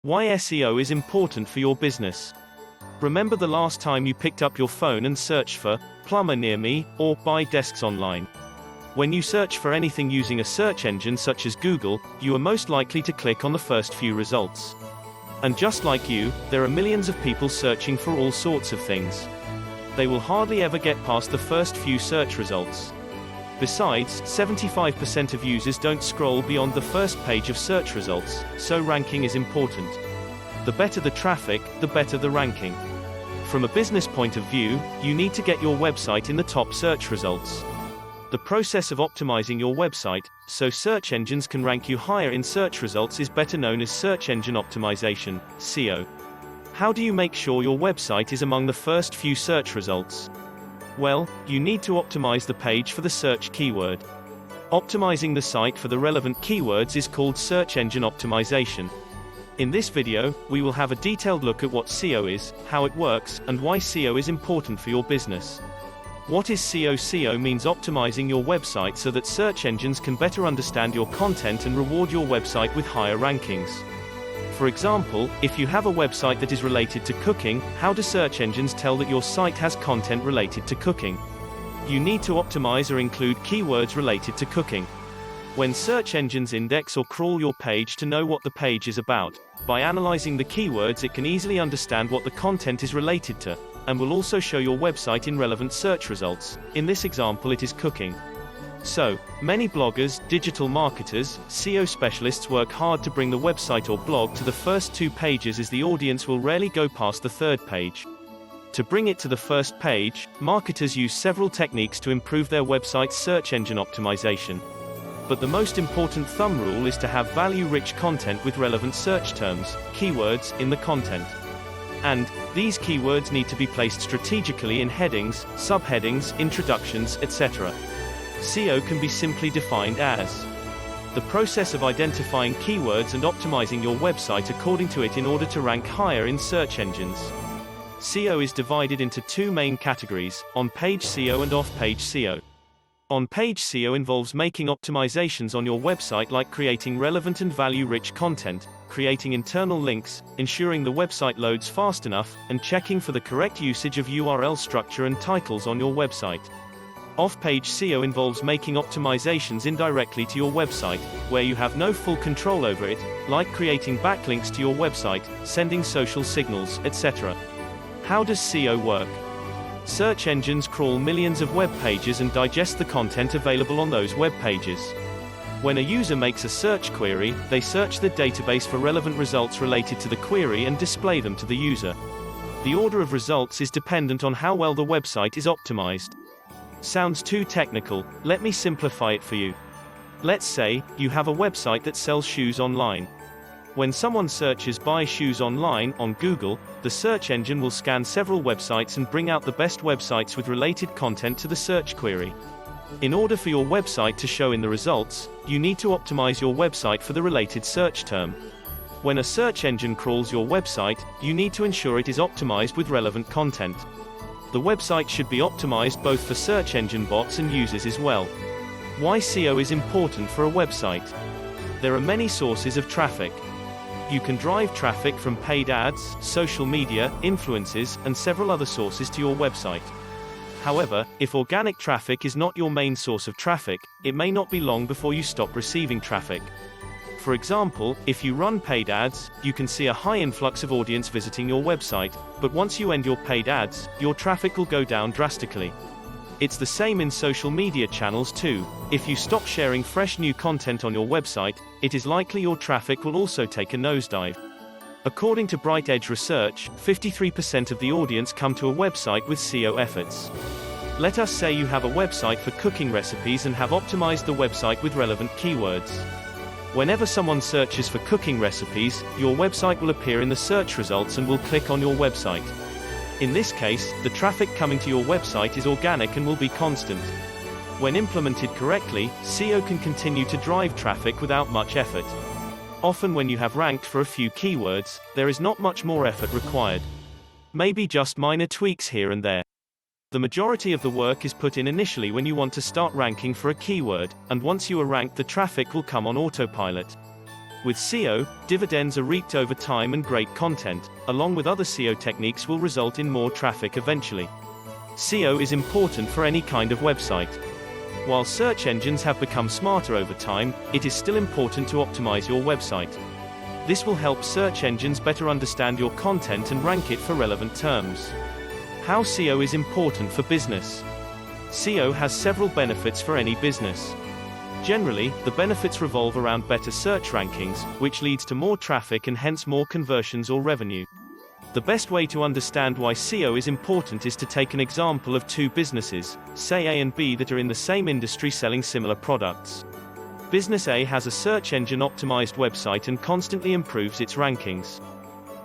Why SEO is important for your business. Remember the last time you picked up your phone and searched for plumber near me or buy desks online? When you search for anything using a search engine such as Google, you are most likely to click on the first few results. And just like you, there are millions of people searching for all sorts of things. They will hardly ever get past the first few search results. Besides, 75% of users don't scroll beyond the first page of search results, so ranking is important. The better the traffic, the better the ranking. From a business point of view, you need to get your website in the top search results. The process of optimizing your website, so search engines can rank you higher in search results, is better known as search engine optimization, SEO. How do you make sure your website is among the first few search results? Well, you need to optimize the page for the search keyword. Optimizing the site for the relevant keywords is called search engine optimization. In this video, we will have a detailed look at what SEO is, how it works, and why SEO is important for your business. What is SEO? SEO means optimizing your website so that search engines can better understand your content and reward your website with higher rankings. For example, if you have a website that is related to cooking, how do search engines tell that your site has content related to cooking? You need to optimize or include keywords related to cooking. When search engines index or crawl your page to know what the page is about, by analyzing the keywords it can easily understand what the content is related to, and will also show your website in relevant search results. In this example, it is cooking. So, many bloggers, digital marketers, SEO specialists work hard to bring the website or blog to the first 2 pages, as the audience will rarely go past the 3rd page. To bring it to the first page, marketers use several techniques to improve their website's search engine optimization. But the most important thumb rule is to have value-rich content with relevant search terms, keywords, in the content. And these keywords need to be placed strategically in headings, subheadings, introductions, etc. SEO can be simply defined as the process of identifying keywords and optimizing your website according to it in order to rank higher in search engines. SEO is divided into 2 main categories: on-page SEO and off-page SEO. On-page SEO involves making optimizations on your website, like creating relevant and value-rich content, creating internal links, ensuring the website loads fast enough, and checking for the correct usage of URL structure and titles on your website. Off-page SEO involves making optimizations indirectly to your website, where you have no full control over it, like creating backlinks to your website, sending social signals, etc. How does SEO work? Search engines crawl millions of web pages and digest the content available on those web pages. When a user makes a search query, they search the database for relevant results related to the query and display them to the user. The order of results is dependent on how well the website is optimized. Sounds too technical, let me simplify it for you. Let's say, you have a website that sells shoes online. When someone searches "buy shoes online" on Google, the search engine will scan several websites and bring out the best websites with related content to the search query. In order for your website to show in the results, you need to optimize your website for the related search term. When a search engine crawls your website, you need to ensure it is optimized with relevant content. The website should be optimized both for search engine bots and users as well. Why SEO is important for a website? There are many sources of traffic. You can drive traffic from paid ads, social media, influencers, and several other sources to your website. However, if organic traffic is not your main source of traffic, it may not be long before you stop receiving traffic. For example, if you run paid ads, you can see a high influx of audience visiting your website, but once you end your paid ads, your traffic will go down drastically. It's the same in social media channels too. If you stop sharing fresh new content on your website, it is likely your traffic will also take a nosedive. According to Bright Edge research, 53% of the audience come to a website with SEO efforts. Let us say you have a website for cooking recipes and have optimized the website with relevant keywords. Whenever someone searches for cooking recipes, your website will appear in the search results and will click on your website. In this case, the traffic coming to your website is organic and will be constant. When implemented correctly, SEO can continue to drive traffic without much effort. Often when you have ranked for a few keywords, there is not much more effort required. Maybe just minor tweaks here and there. The majority of the work is put in initially when you want to start ranking for a keyword, and once you are ranked, the traffic will come on autopilot. With SEO, dividends are reaped over time, and great content, along with other SEO techniques, will result in more traffic eventually. SEO is important for any kind of website. While search engines have become smarter over time, it is still important to optimize your website. This will help search engines better understand your content and rank it for relevant terms. How SEO is important for business. SEO has several benefits for any business. Generally, the benefits revolve around better search rankings, which leads to more traffic and hence more conversions or revenue. The best way to understand why SEO is important is to take an example of two businesses, say A and B, that are in the same industry selling similar products. Business A has a search engine optimized website and constantly improves its rankings.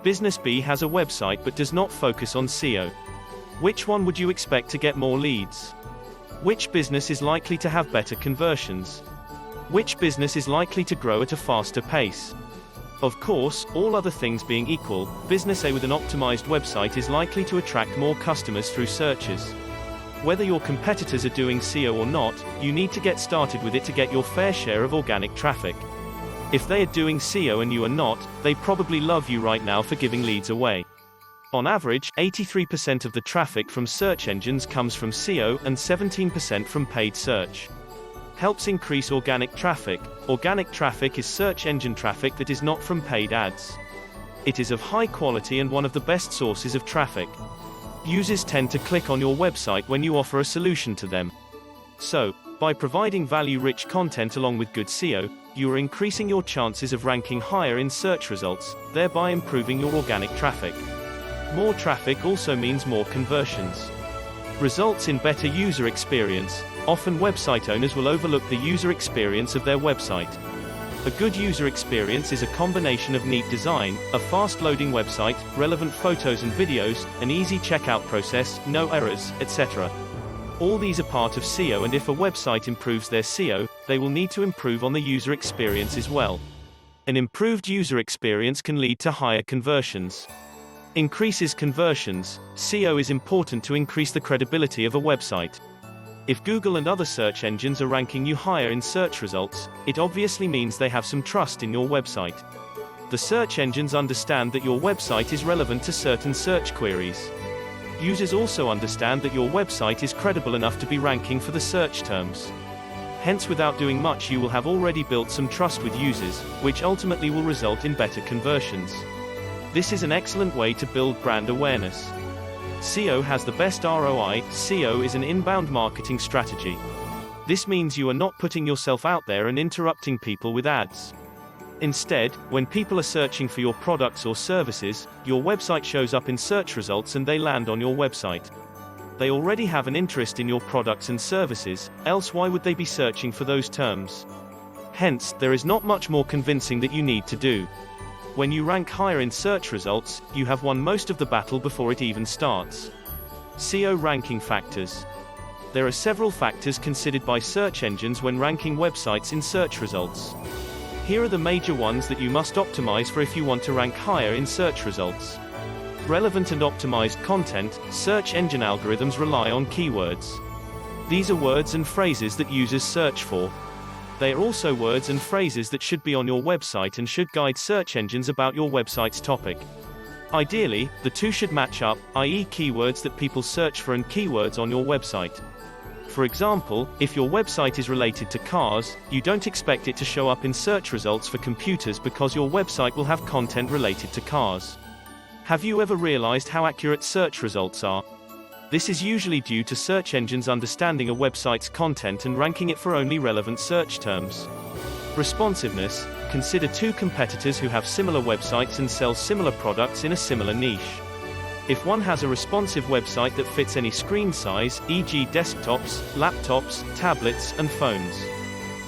Business B has a website but does not focus on SEO. Which one would you expect to get more leads? Which business is likely to have better conversions? Which business is likely to grow at a faster pace? Of course, all other things being equal, Business A with an optimized website is likely to attract more customers through searches. Whether your competitors are doing SEO or not, you need to get started with it to get your fair share of organic traffic. If they are doing SEO and you are not, they probably love you right now for giving leads away. On average, 83% of the traffic from search engines comes from SEO and 17% from paid search. Helps increase organic traffic. Organic traffic is search engine traffic that is not from paid ads. It is of high quality and one of the best sources of traffic. Users tend to click on your website when you offer a solution to them. So, by providing value-rich content along with good SEO, you are increasing your chances of ranking higher in search results, thereby improving your organic traffic. More traffic also means more conversions. Results in better user experience. Often website owners will overlook the user experience of their website. A good user experience is a combination of neat design, a fast-loading website, relevant photos and videos, an easy checkout process, no errors, etc. All these are part of SEO, and if a website improves their SEO, they will need to improve on the user experience as well. An improved user experience can lead to higher conversions. Increases conversions. SEO is important to increase the credibility of a website. If Google and other search engines are ranking you higher in search results, it obviously means they have some trust in your website. The search engines understand that your website is relevant to certain search queries. Users also understand that your website is credible enough to be ranking for the search terms. Hence, without doing much, you will have already built some trust with users, which ultimately will result in better conversions. This is an excellent way to build brand awareness. SEO has the best ROI. SEO is an inbound marketing strategy. This means you are not putting yourself out there and interrupting people with ads. Instead, when people are searching for your products or services, your website shows up in search results and they land on your website. They already have an interest in your products and services, else why would they be searching for those terms? Hence, there is not much more convincing that you need to do. When you rank higher in search results, you have won most of the battle before it even starts. SEO Ranking Factors. There are several factors considered by search engines when ranking websites in search results. Here are the major ones that you must optimize for if you want to rank higher in search results. Relevant and optimized content. Search engine algorithms rely on keywords. These are words and phrases that users search for. They are also words and phrases that should be on your website and should guide search engines about your website's topic. Ideally, the two should match up, i.e., keywords that people search for and keywords on your website. For example, if your website is related to cars, you don't expect it to show up in search results for computers because your website will have content related to cars. Have you ever realized how accurate search results are? This is usually due to search engines understanding a website's content and ranking it for only relevant search terms. Responsiveness. Consider two competitors who have similar websites and sell similar products in a similar niche. If one has a responsive website that fits any screen size, e.g. desktops, laptops, tablets, and phones.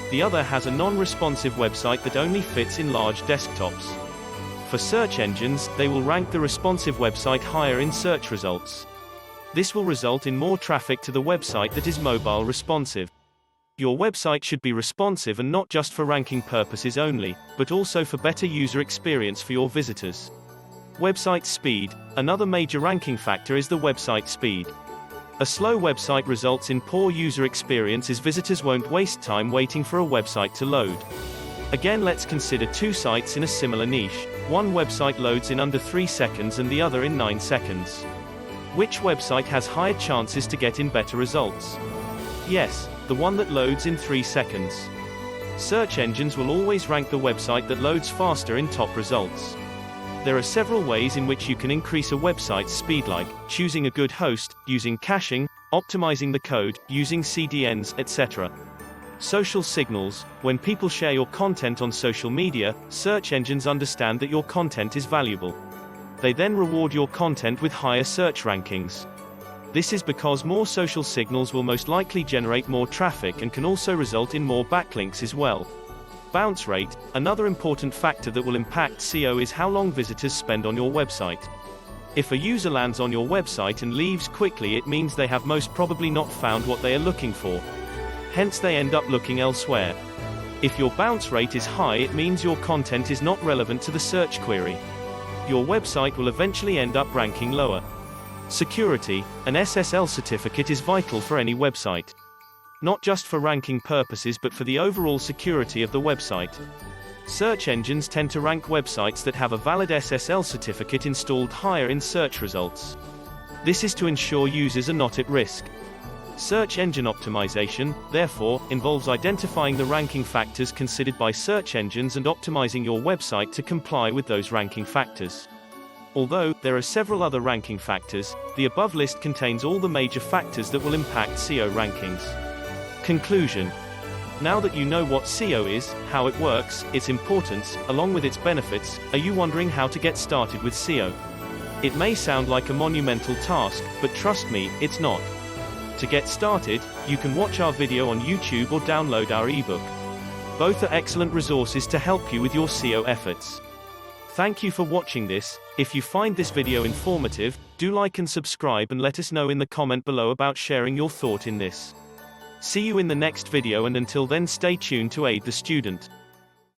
The other has a non-responsive website that only fits in large desktops. For search engines, they will rank the responsive website higher in search results. This will result in more traffic to the website that is mobile responsive. Your website should be responsive and not just for ranking purposes only, but also for better user experience for your visitors. Website speed. Another major ranking factor is the website speed. A slow website results in poor user experience as visitors won't waste time waiting for a website to load. Again, let's consider two sites in a similar niche. One website loads in under 3 seconds and the other in 9 seconds. Which website has higher chances to get in better results? Yes, the one that loads in 3 seconds. Search engines will always rank the website that loads faster in top results. There are several ways in which you can increase a website's speed, like choosing a good host, using caching, optimizing the code, using CDNs, etc. Social signals. When people share your content on social media, search engines understand that your content is valuable. They then reward your content with higher search rankings. This is because more social signals will most likely generate more traffic and can also result in more backlinks as well. Bounce rate. Another important factor that will impact SEO is how long visitors spend on your website. If a user lands on your website and leaves quickly, it means they have most probably not found what they are looking for. Hence they end up looking elsewhere. If your bounce rate is high, it means your content is not relevant to the search query. Your website will eventually end up ranking lower. Security. An SSL certificate is vital for any website. Not just for ranking purposes but for the overall security of the website. Search engines tend to rank websites that have a valid SSL certificate installed higher in search results. This is to ensure users are not at risk. Search engine optimization, therefore, involves identifying the ranking factors considered by search engines and optimizing your website to comply with those ranking factors. Although there are several other ranking factors, the above list contains all the major factors that will impact SEO rankings. Conclusion. Now that you know what SEO is, how it works, its importance, along with its benefits, are you wondering how to get started with SEO? It may sound like a monumental task, but trust me, it's not. To get started, you can watch our video on YouTube or download our ebook. Both are excellent resources to help you with your SEO efforts. Thank you for watching this. If you find this video informative, do like and subscribe and let us know in the comment below about sharing your thought in this. See you in the next video, and until then, stay tuned to aid the student.